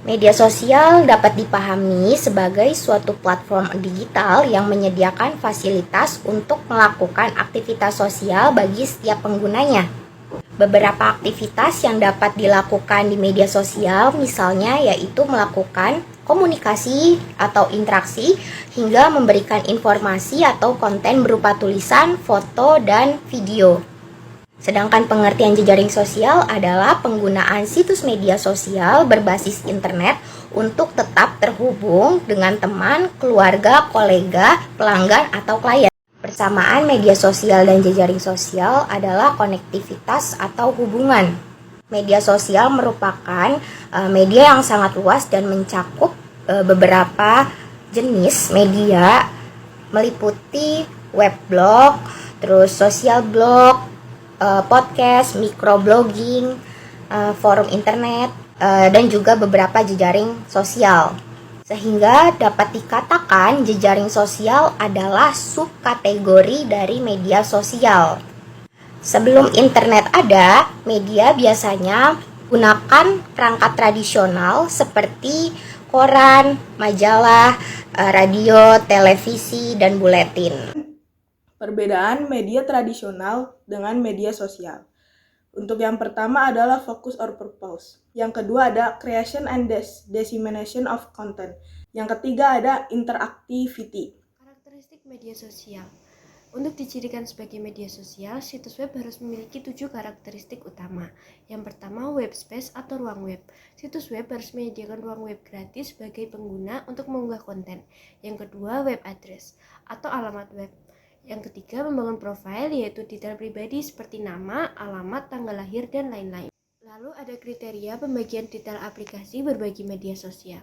Media sosial dapat dipahami sebagai suatu platform digital yang menyediakan fasilitas untuk melakukan aktivitas sosial bagi setiap penggunanya. Beberapa aktivitas yang dapat dilakukan di media sosial misalnya yaitu melakukan komunikasi atau interaksi hingga memberikan informasi atau konten berupa tulisan, foto, dan video. Sedangkan pengertian jejaring sosial adalah penggunaan situs media sosial berbasis internet untuk tetap terhubung dengan teman, keluarga, kolega, pelanggan, atau klien. Persamaan media sosial dan jejaring sosial adalah konektivitas atau hubungan. Media sosial merupakan media yang sangat luas dan mencakup beberapa jenis media meliputi webblog, terus social blog, podcast, microblogging, forum internet, dan juga beberapa jejaring sosial. Sehingga dapat dikatakan jejaring sosial adalah subkategori dari media sosial. Sebelum internet ada, media biasanya gunakan perangkat tradisional seperti koran, majalah, radio, televisi, dan buletin. Perbedaan media tradisional dengan media sosial. Untuk yang pertama adalah focus or purpose. Yang kedua ada creation and dissemination of content. Yang ketiga ada interactivity. Karakteristik media sosial. Untuk dicirikan sebagai media sosial, situs web harus memiliki 7 karakteristik utama. Yang pertama, web space atau ruang web. Situs web harus menyediakan ruang web gratis bagi pengguna untuk mengunggah konten. Yang kedua, web address atau alamat web. Yang ketiga, membangun profil, yaitu detail pribadi seperti nama, alamat, tanggal lahir, dan lain-lain. Lalu ada kriteria pembagian detail aplikasi berbagi media sosial.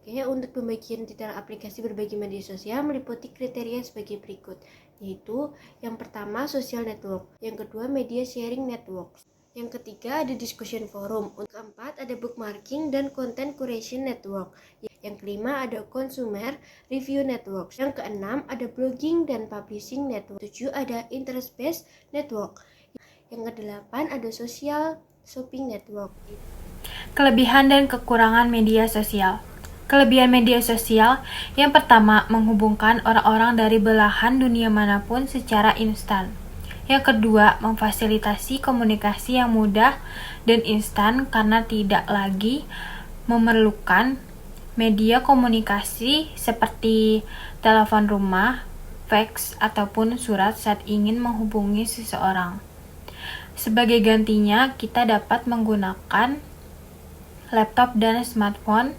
Oke, untuk pembagian detail aplikasi berbagi media sosial meliputi kriteria sebagai berikut, yaitu yang pertama social network, yang kedua media sharing network, yang ketiga ada discussion forum, yang keempat ada bookmarking dan content curation network, yang kelima ada consumer review network, yang keenam ada blogging dan publishing network, 7 ada interest based network, yang kedelapan ada social shopping network. Kelebihan dan kekurangan media sosial. Kelebihan media sosial yang pertama, menghubungkan orang-orang dari belahan dunia manapun secara instan. Yang kedua, memfasilitasi komunikasi yang mudah dan instan karena tidak lagi memerlukan media komunikasi seperti telepon rumah, fax, ataupun surat saat ingin menghubungi seseorang. Sebagai gantinya, kita dapat menggunakan laptop dan smartphone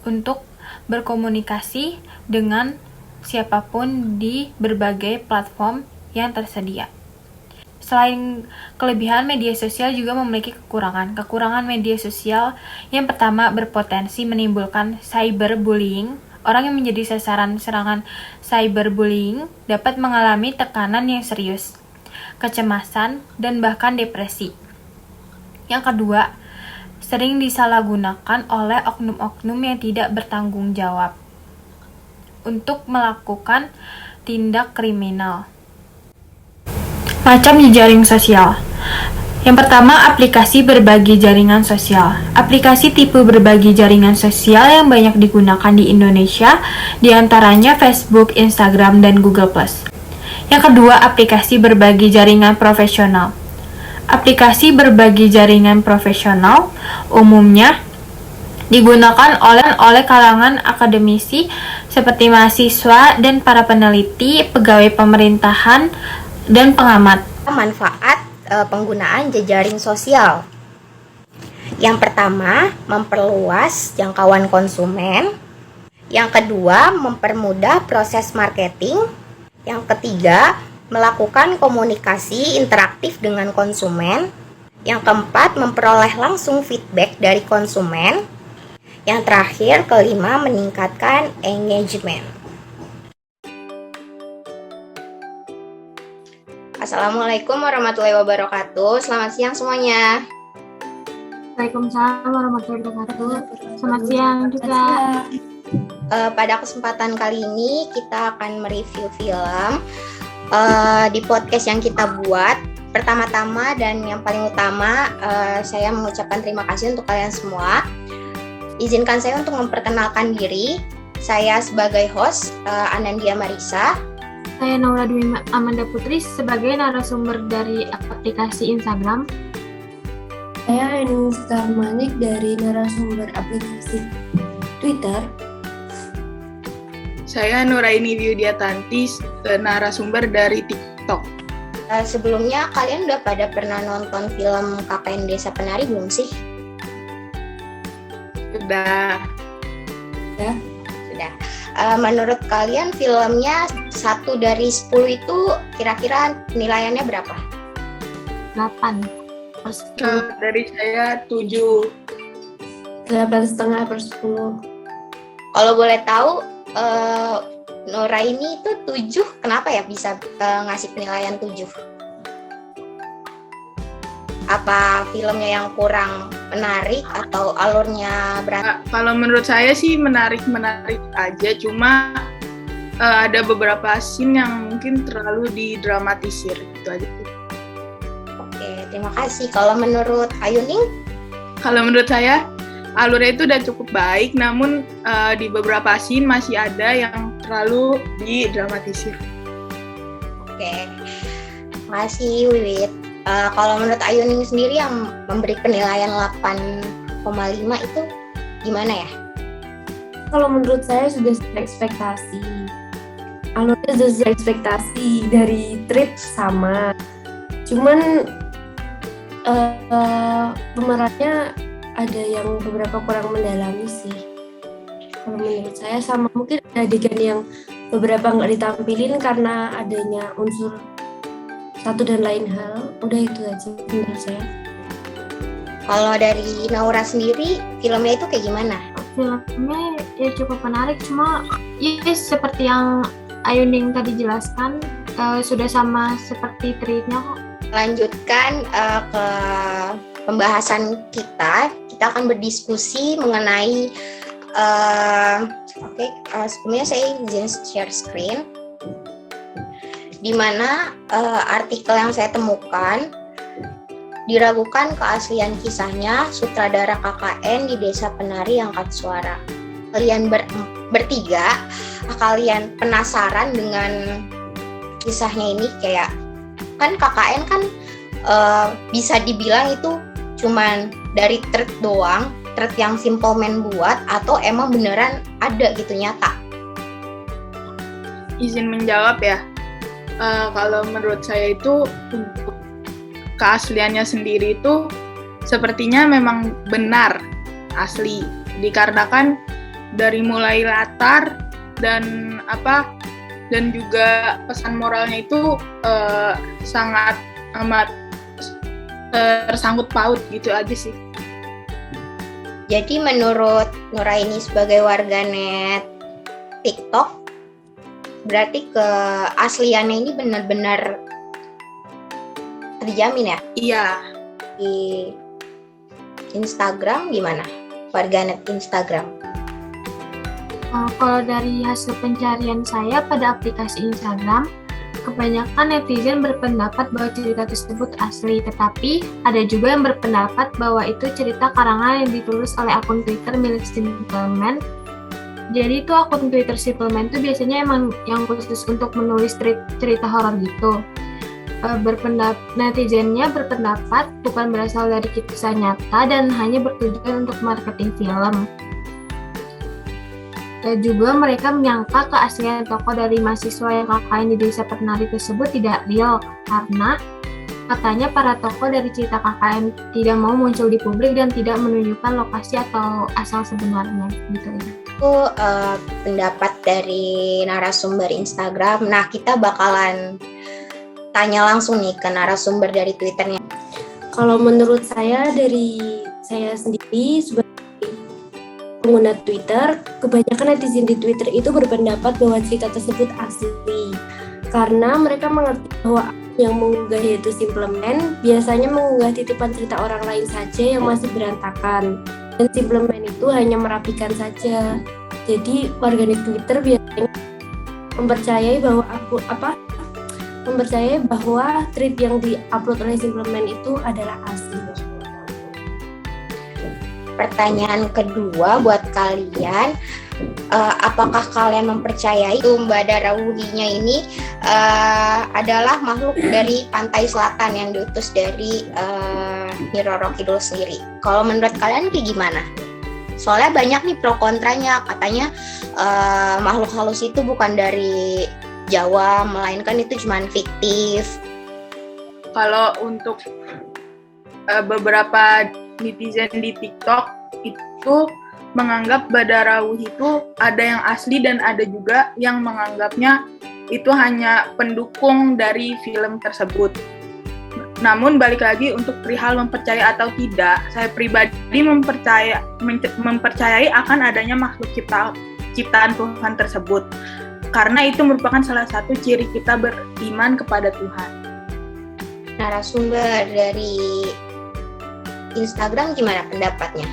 untuk berkomunikasi dengan siapapun di berbagai platform yang tersedia. Selain kelebihan, media sosial juga memiliki kekurangan. Kekurangan media sosial yang pertama, berpotensi menimbulkan cyberbullying. Orang yang menjadi sasaran serangan cyberbullying dapat mengalami tekanan yang serius, kecemasan, dan bahkan depresi. Yang kedua, sering disalahgunakan oleh oknum-oknum yang tidak bertanggung jawab untuk melakukan tindak kriminal. Macam jejaring sosial. Yang pertama, aplikasi berbagi jaringan sosial. Aplikasi tipe berbagi jaringan sosial yang banyak digunakan di Indonesia, diantaranya Facebook, Instagram, dan Google+. Yang kedua, aplikasi berbagi jaringan profesional. Aplikasi berbagi jaringan profesional umumnya digunakan oleh kalangan akademisi seperti mahasiswa dan para peneliti, pegawai pemerintahan, dan pengamat. Manfaat penggunaan jejaring sosial. Yang pertama, memperluas jangkauan konsumen. Yang kedua, mempermudah proses marketing. Yang ketiga, melakukan komunikasi interaktif dengan konsumen. Yang keempat, memperoleh langsung feedback dari konsumen. Yang terakhir, kelima, meningkatkan engagement. Assalamualaikum warahmatullahi wabarakatuh. Selamat siang semuanya. Waalaikumsalam warahmatullahi wabarakatuh. Selamat siang juga. Pada kesempatan kali ini kita akan mereview film. Di podcast yang kita buat Pertama-tama dan yang paling utama, saya mengucapkan terima kasih untuk kalian semua. Izinkan saya untuk memperkenalkan diri. Saya sebagai host, Anandia Marisa. Saya Naura Dwi Amanda Putri sebagai narasumber dari aplikasi Instagram. Saya Ainul Manik dari narasumber aplikasi Twitter. Saya Nuraini Widiatanti, narasumber dari TikTok. Sebelumnya kalian udah pada pernah nonton film KKN Desa Penari belum sih? Sudah. Sudah. Menurut kalian filmnya 1 dari 10 itu kira-kira nilaiannya berapa? 8/10. Dari saya 7. 8,5/10. Kalau boleh tahu, Nuraini itu 7, kenapa ya bisa ngasih penilaian 7? Apa filmnya yang kurang menarik atau alurnya berat? Kalau menurut saya sih menarik aja, cuma ada beberapa scene yang mungkin terlalu didramatisir, gitu aja. Oke, terima kasih. Kalau menurut Ayuning? Kalau menurut saya alurnya itu udah cukup baik, namun di beberapa scene masih ada yang terlalu didramatisir. Oke, makasih Wiwit. Kalau menurut Ayuning sendiri yang memberi penilaian 8,5 itu gimana ya? Kalau menurut saya sudah sesuai ekspektasi. Alurnya sudah sesuai ekspektasi, dari trip sama. Cuman pemerannya ada yang beberapa kurang mendalami sih. Kalau menurut saya sama, mungkin ada adegan yang beberapa nggak ditampilin karena adanya unsur satu dan lain hal. Udah itu aja menurut saya. Kalau dari Naura sendiri, filmnya itu kayak gimana? Filmnya ya cukup menarik, cuma ya seperti yang Ayuning tadi jelaskan, sudah sama seperti treatnya kok. Lanjutkan ke pembahasan kita akan berdiskusi mengenai sebelumnya saya izin share screen, di mana artikel yang saya temukan diragukan keaslian kisahnya sutradara KKN di Desa Penari Angkat Suara. Kalian bertiga, kalian penasaran dengan kisahnya ini? Kayak kan KKN kan bisa dibilang itu cuman dari thread doang, thread yang Simple Man buat, atau emang beneran ada gitu nyata? Izin menjawab ya. Kalau menurut saya itu untuk keasliannya sendiri itu sepertinya memang benar asli, dikarenakan dari mulai latar dan juga pesan moralnya itu sangat amat tersangkut paut gitu aja sih. Jadi menurut Nuraini sebagai warganet TikTok, berarti keasliannya ini benar-benar terjamin ya? Iya. Di Instagram gimana? Warganet Instagram. Kalau dari hasil pencarian saya pada aplikasi Instagram, kebanyakan netizen berpendapat bahwa cerita tersebut asli, tetapi ada juga yang berpendapat bahwa itu cerita karangan yang ditulis oleh akun Twitter milik Simple Man. Jadi itu akun Twitter Simple Man itu biasanya emang yang khusus untuk menulis cerita horor gitu. Netizennya berpendapat bukan berasal dari kisah nyata dan hanya bertujuan untuk marketing film. Juga mereka menyangka keaslian tokoh dari mahasiswa yang KKN di Desa Penari tersebut tidak real karena katanya para tokoh dari cerita KKN tidak mau muncul di publik dan tidak menunjukkan lokasi atau asal sebenarnya gitu ya. Itu pendapat dari narasumber Instagram. Nah, kita bakalan tanya langsung nih ke narasumber dari Twitternya. Kalau menurut saya, dari saya sendiri sebagai pengguna Twitter, kebanyakan netizen di Twitter itu berpendapat bahwa cerita tersebut asli karena mereka mengerti bahwa yang mengunggah yaitu Simple Man biasanya mengunggah titipan cerita orang lain saja yang masih berantakan, dan Simple Man itu hanya merapikan saja. Jadi warganet Twitter biasanya mempercayai bahwa mempercayai bahwa tweet yang diupload oleh Simpleman itu adalah asli. Pertanyaan kedua buat kalian, apakah kalian mempercayai Mbak Darawuhinya ini adalah makhluk dari pantai selatan yang diutus dari Nyi Roro Kidul sendiri? Kalau menurut kalian kayak gimana? Soalnya banyak nih pro kontranya, katanya makhluk halus itu bukan dari Jawa, melainkan itu cuma fiktif. Kalau untuk beberapa netizen di TikTok itu menganggap Mbak Darawuhi itu ada yang asli dan ada juga yang menganggapnya itu hanya pendukung dari film tersebut. Namun balik lagi untuk perihal mempercayai atau tidak, saya pribadi mempercayai akan adanya makhluk ciptaan Tuhan tersebut. Karena itu merupakan salah satu ciri kita beriman kepada Tuhan. Narasumber dari Instagram gimana pendapatnya?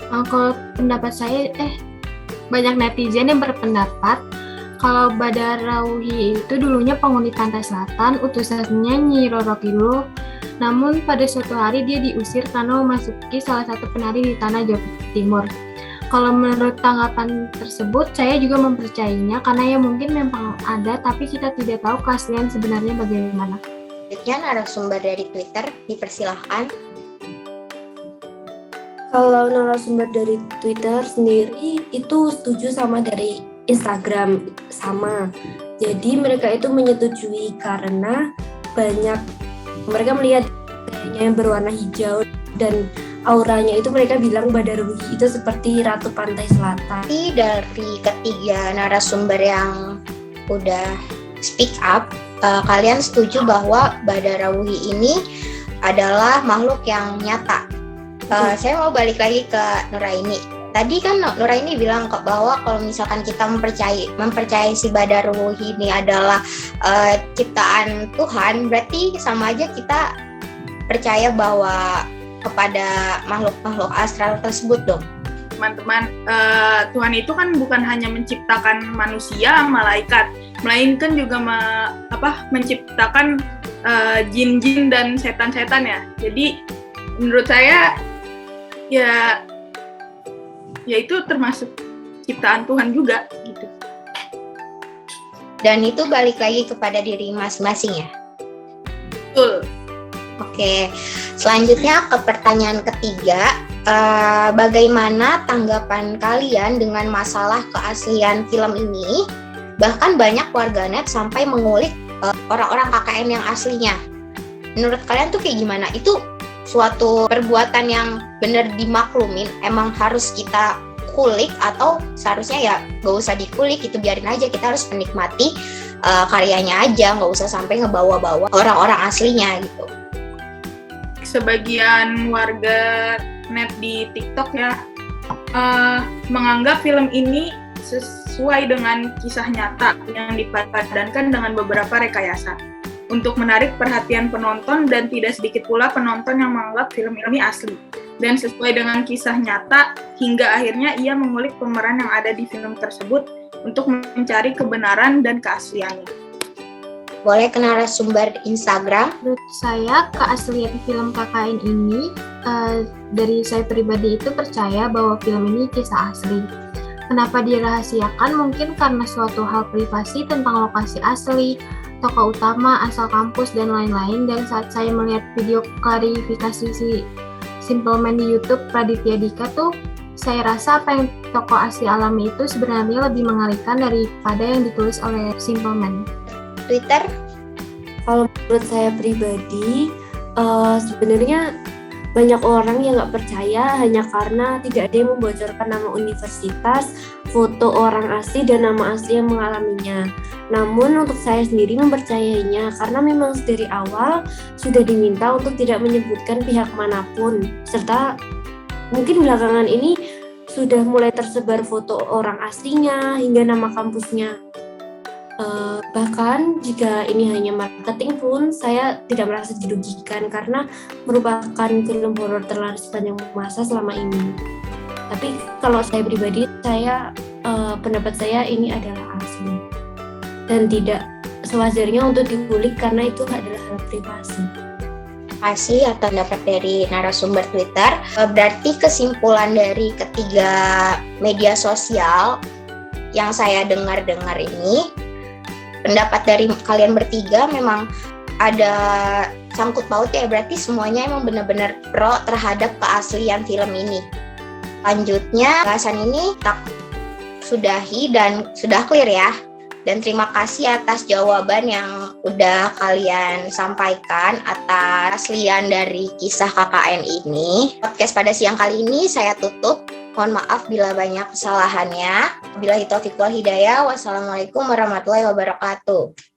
Kalau pendapat saya, banyak netizen yang berpendapat kalau Mbak Darawuhi itu dulunya penghuni pantai selatan, utusannya Nyi Roro Kidul. Namun pada suatu hari dia diusir karena memasuki salah satu penari di tanah Jawa Timur. Kalau menurut tanggapan tersebut, saya juga mempercayainya karena ya mungkin memang ada, tapi kita tidak tahu keaslian sebenarnya bagaimana. Selanjutnya narasumber dari Twitter, dipersilahkan. Kalau narasumber dari Twitter sendiri itu setuju sama dari Instagram, sama. Jadi mereka itu menyetujui karena banyak mereka melihat yang berwarna hijau dan auranya itu mereka bilang Mbak Darawuhi itu seperti Ratu Pantai Selatan. Dari ketiga narasumber yang udah speak up, kalian setuju bahwa Mbak Darawuhi ini adalah makhluk yang nyata. Saya mau balik lagi ke Nuraini. Tadi kan Nuraini bilang kok bahwa kalau misalkan kita mempercayai si Mbak Darawuhi ini adalah ciptaan Tuhan, berarti sama aja kita percaya bahwa kepada makhluk-makhluk astral tersebut dong. Teman-teman, Tuhan itu kan bukan hanya menciptakan manusia, malaikat, melainkan juga menciptakan jin-jin dan setan-setan ya. Jadi menurut saya ya itu termasuk ciptaan Tuhan juga gitu. Dan itu balik lagi kepada diri masing-masing ya. Betul. Oke, selanjutnya ke pertanyaan ketiga. Bagaimana tanggapan kalian dengan masalah keaslian film ini? Bahkan banyak warganet sampai mengulik orang-orang KKN yang aslinya. Menurut kalian tuh kayak gimana? Itu suatu perbuatan yang benar dimaklumin, emang harus kita kulik atau seharusnya ya gak usah dikulik, itu biarin aja, kita harus menikmati karyanya aja, gak usah sampai ngebawa-bawa orang-orang aslinya gitu. Sebagian warga net di TikTok ya menganggap film ini sesuai dengan kisah nyata yang dipadankan dengan beberapa rekayasa untuk menarik perhatian penonton, dan tidak sedikit pula penonton yang menganggap film ini asli dan sesuai dengan kisah nyata, hingga akhirnya ia mengulik pemeran yang ada di film tersebut untuk mencari kebenaran dan keasliannya. Boleh ke narasumber Instagram. Menurut saya, keaslian film KKN ini, dari saya pribadi itu percaya bahwa film ini kisah asli. Kenapa dirahasiakan? Mungkin karena suatu hal privasi tentang lokasi asli, tokoh utama, asal kampus, dan lain-lain. Dan saat saya melihat video klarifikasi si Simpleman di YouTube Raditya Dika tuh, saya rasa apa yang tokoh asli alami itu sebenarnya lebih mengerikan daripada yang ditulis oleh Simpleman. Twitter. Kalau menurut saya pribadi, sebenarnya banyak orang yang nggak percaya hanya karena tidak ada yang membocorkan nama universitas, foto orang asli, dan nama asli yang mengalaminya. Namun untuk saya sendiri mempercayainya karena memang dari awal sudah diminta untuk tidak menyebutkan pihak manapun, serta mungkin belakangan ini sudah mulai tersebar foto orang aslinya hingga nama kampusnya. Bahkan jika ini hanya marketing pun saya tidak merasa dirugikan karena merupakan film horor terlaris sepanjang masa selama ini. Tapi kalau saya pribadi, pendapat saya ini adalah asli dan tidak sewajarnya untuk dikulik karena itu adalah hal privasi. Kasih atau dapat dari narasumber Twitter. Berarti kesimpulan dari ketiga media sosial yang saya dengar ini, pendapat dari kalian bertiga memang ada sangkut paut ya, berarti semuanya emang benar-benar pro terhadap keaslian film ini. Lanjutnya, bahasan ini tak sudahi dan sudah clear ya. Dan terima kasih atas jawaban yang udah kalian sampaikan atas lian dari kisah KKN ini. Podcast pada siang kali ini saya tutup. Mohon maaf bila banyak kesalahannya. Wabillahi taufiq wal hidayah. Wassalamualaikum warahmatullahi wabarakatuh.